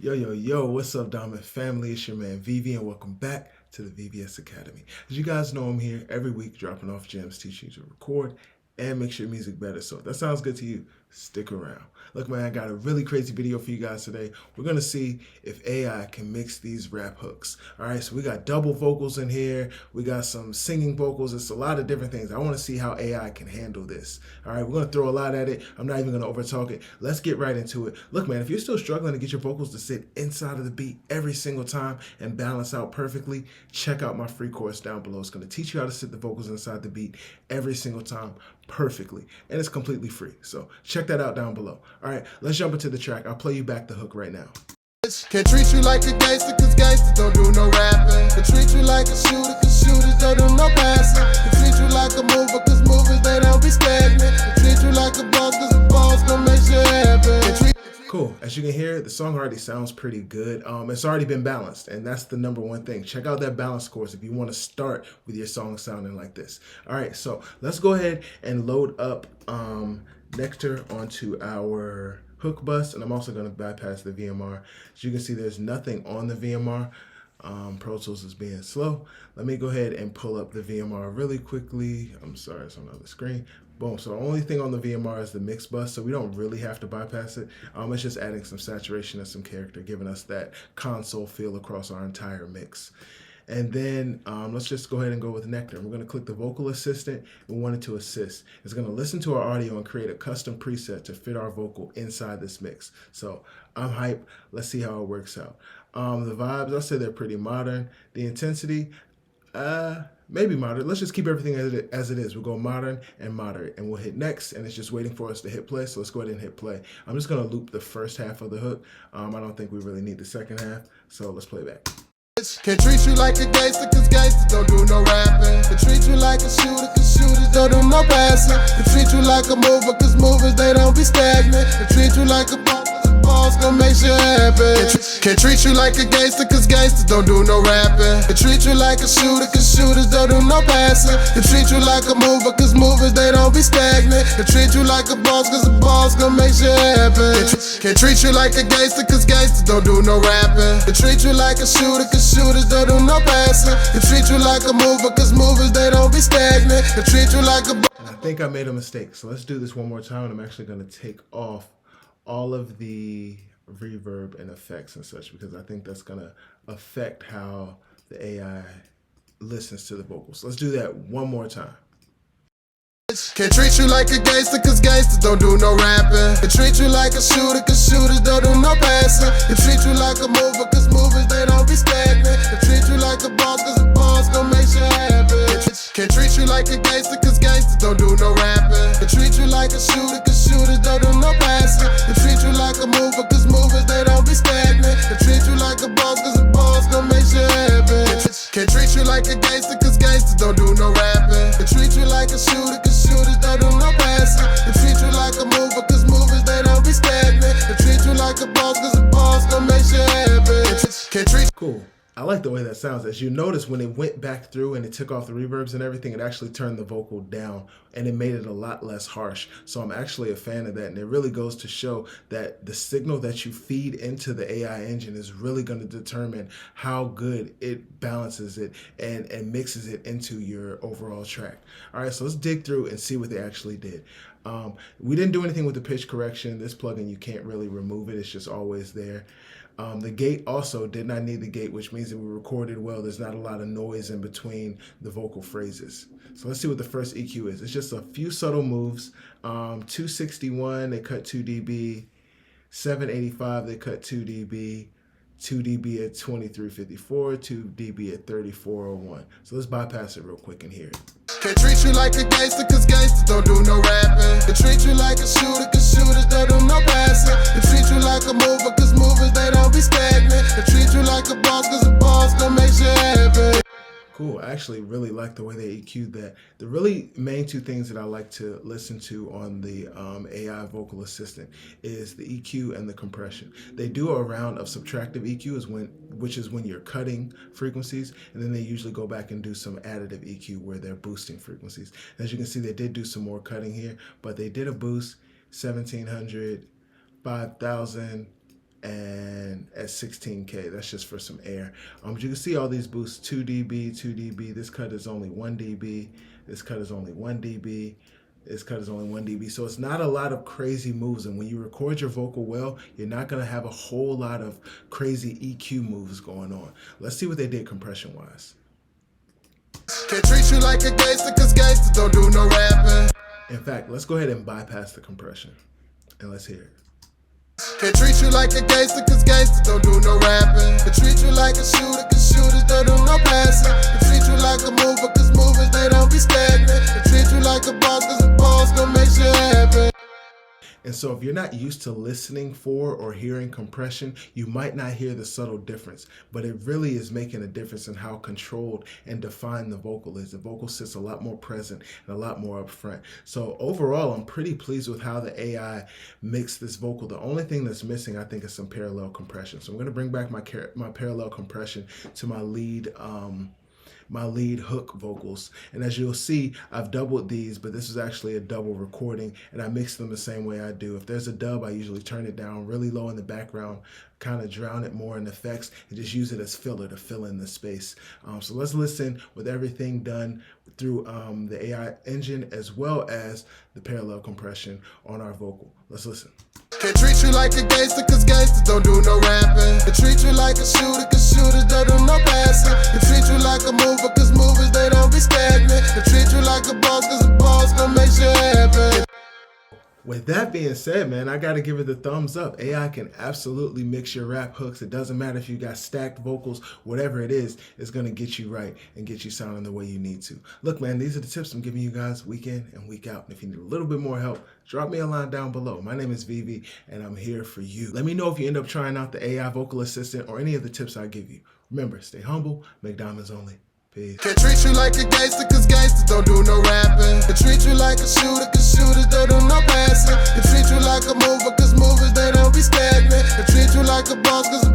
Yo, what's up, Diamond family? It's your man Vivi, and welcome back to the VVS Academy. As you guys know, I'm here every week dropping off gems, teaching you to record and make your music better. So if that sounds good to you, stick around. Look, man, I got a really crazy video for you guys today. We're gonna see if AI can mix these rap hooks. All right, so we got double vocals in here. We got some singing vocals. It's a lot of different things. I want to see how AI can handle this. All right, we're gonna throw a lot at it. I'm not even gonna overtalk it. Let's get right into it. Look, man, if you're still struggling to get your vocals to sit inside of the beat every single time and balance out perfectly, check out my free course down below. It's gonna teach you how to sit the vocals inside the beat every single time perfectly, and it's completely free. So check that out down below. All right, let's jump into the track. I'll play you back the hook right now. Can't treat you like a gangster, cause gangsters don't do no rapping. Can treat you like a shooter, cause shooters don't do no passing. Can treat you like a mover, cause movers, they don't be stagnant. Can treat you like a boss, cause a boss gon' make shit happen. Cool. As you can hear, the song already sounds pretty good. It's already been balanced, and that's the number one thing. Check out that balance course if you want to start with your song sounding like this. All right, so let's go ahead and load up Nectar onto our hook bus, and I'm also going to bypass the VMR. As you can see, there's nothing on the VMR. Pro Tools is being slow. Let me go ahead and pull up the VMR really quickly. I'm sorry, it's on another screen. Boom. So the only thing on the VMR is the mix bus, so we don't really have to bypass it. It's just adding some saturation and some character, giving us that console feel across our entire mix. And then let's just go ahead and go with Nectar. We're going to click the vocal assistant. We want it to assist. It's going to listen to our audio and create a custom preset to fit our vocal inside this mix. So I'm hyped. Let's see how it works out. The vibes, I'll say they're pretty modern. The intensity, maybe moderate. Let's just keep everything as it is. We'll go modern and moderate, and we'll hit next, and it's just waiting for us to hit play. So let's go ahead and hit play. I'm just going to loop the first half of the hook. I don't think we really need the second half, so let's play back. Can't treat you like a gangster, cause gangsters don't do no rapping. Can treat you like a shooter, cause shooters don't do no passing. Can treat you like a mover, cause movers, they don't be stagnant. Can treat you like a boss gon' make shit happen. Can't treat you like a gangster, cause gangsters don't do no rapping. Can treat you like a shooter, cause shooters don't do no passing. Can treat you like a mover, cause movers, they don't be stagnant. Can treat you like a boss, cause a boss gon' make shit happen. Can't treat you like a gangster, cause gangsters don't do no rapping. Can treat you like a shooter, cause shooters don't do no passing. Can treat you like a mover, cause movers, they don't be stagnant. Can treat you like a and I think I made a mistake, so let's do this one more time. I'm actually going to take off all of the reverb and effects and such, because I think that's going to affect how the AI listens to the vocals. Let's do that one more time. Can't treat you like a gangster, cause gangsters don't do no rapping. Can treat you like a shooter, cause shooters don't do no passing. Can treat you like a mover, cause movers, they don't be stagnant. Can treat you like a boss, cause a boss gon' make shit happen. Can't treat you like a gangster, cause gangsters don't do no rapping. Can treat you like a shooter, cause shooters don't do no passing. Can treat you like a mover, cause movers, they don't be stagnant. Can treat you like a boss, cause a boss gon' make shit happen. Can't treat you like a gangster, cause gangsters don't do no rapping. Can treat you like a shooter, cause shooters don't do no passing. Can treat you like a mover, cause movers, they don't be stagnant. Can treat you like a boss, cause a boss gon' make shit happen. Can't treat. Cool. I like the way that sounds. As you notice, when it went back through and it took off the reverbs and everything, it actually turned the vocal down and it made it a lot less harsh. So I'm actually a fan of that. And it really goes to show that the signal that you feed into the AI engine is really going to determine how good it balances it and mixes it into your overall track. All right, so let's dig through and see what they actually did. We didn't do anything with the pitch correction. This plugin, you can't really remove it. It's just always there. The gate also did not need the gate, which means that we recorded well. There's not a lot of noise in between the vocal phrases. So let's see what the first EQ is. It's just a few subtle moves. 261, they cut 2 dB. 785, they cut 2 dB. 2 dB at 2354, 2 dB at 3401. So let's bypass it real quick and hear it. Can't treat you like a gangster, cause gangsters don't do no rapping. Can treat you like a shooter, cause shooters don't do no passing. Can treat you like a mover, cause movers, they don't be stagnant. Can treat you like a boss, cause a boss gon' make shit happen. Cool. I actually really like the way they EQ'd that. The really main two things that I like to listen to on the AI vocal assistant is the EQ and the compression. They do a round of subtractive EQ, which is when you're cutting frequencies, and then they usually go back and do some additive EQ where they're boosting frequencies. As you can see, they did do some more cutting here, but they did a boost 1700, 5000, and at 16K. That's just for some air. But you can see all these boosts, 2 dB, 2 dB. This cut is only 1 dB. This cut is only 1 dB. This cut is only 1 dB. So it's not a lot of crazy moves. And when you record your vocal well, you're not going to have a whole lot of crazy EQ moves going on. Let's see what they did compression-wise. Can't treat you like a gangster, cause gangsters don't do no rapping. In fact, let's go ahead and bypass the compression. And let's hear it. Can't treat you like a gangster, cause gangsters don't do no rapping. Can treat you like a shooter, cause shooters don't do no passing. Can treat you like a mover, cause movers, they don't be stagnant. Can treat you like a boss, cause a boss gon' make shit happen. And so if you're not used to listening for or hearing compression, you might not hear the subtle difference, but it really is making a difference in how controlled and defined the vocal is. The vocal sits a lot more present and a lot more up front. So overall, I'm pretty pleased with how the AI mixed this vocal. The only thing that's missing, I think, is some parallel compression. So I'm going to bring back my parallel compression to my lead hook vocals, and as you'll see, I've doubled these, but this is actually a double recording, and I mix them the same way I do. If there's a dub, I usually turn it down really low in the background, kind of drown it more in effects, and just use it as filler to fill in the space. So let's listen with everything done through the AI engine as well as the parallel compression on our vocal. Let's listen. Can't treat you like a gangster, cause gangsters don't do no rapping. Can treat you like a shooter, cause shooters don't do no passing. Can treat you like a mover, cause movers, they don't be stagnant. Can treat you like a boss, cause a boss gon' make shit happen. With that being said, man, I gotta give it the thumbs up. AI can absolutely mix your rap hooks. It doesn't matter if you got stacked vocals, whatever it is, it's gonna get you right and get you sounding the way you need to. Look, man, these are the tips I'm giving you guys week in and week out. And if you need a little bit more help, drop me a line down below. My name is Vivi, and I'm here for you. Let me know if you end up trying out the AI vocal assistant or any of the tips I give you. Remember, stay humble, make diamonds only. Peace. Can't treat you like a gangster, cause gangsters don't do no rapping. Can treat you like a shooter, cause shooters don't do no passing. Can treat you like a mover, cause movers, they don't be stagnant. Can treat you like a boss, cause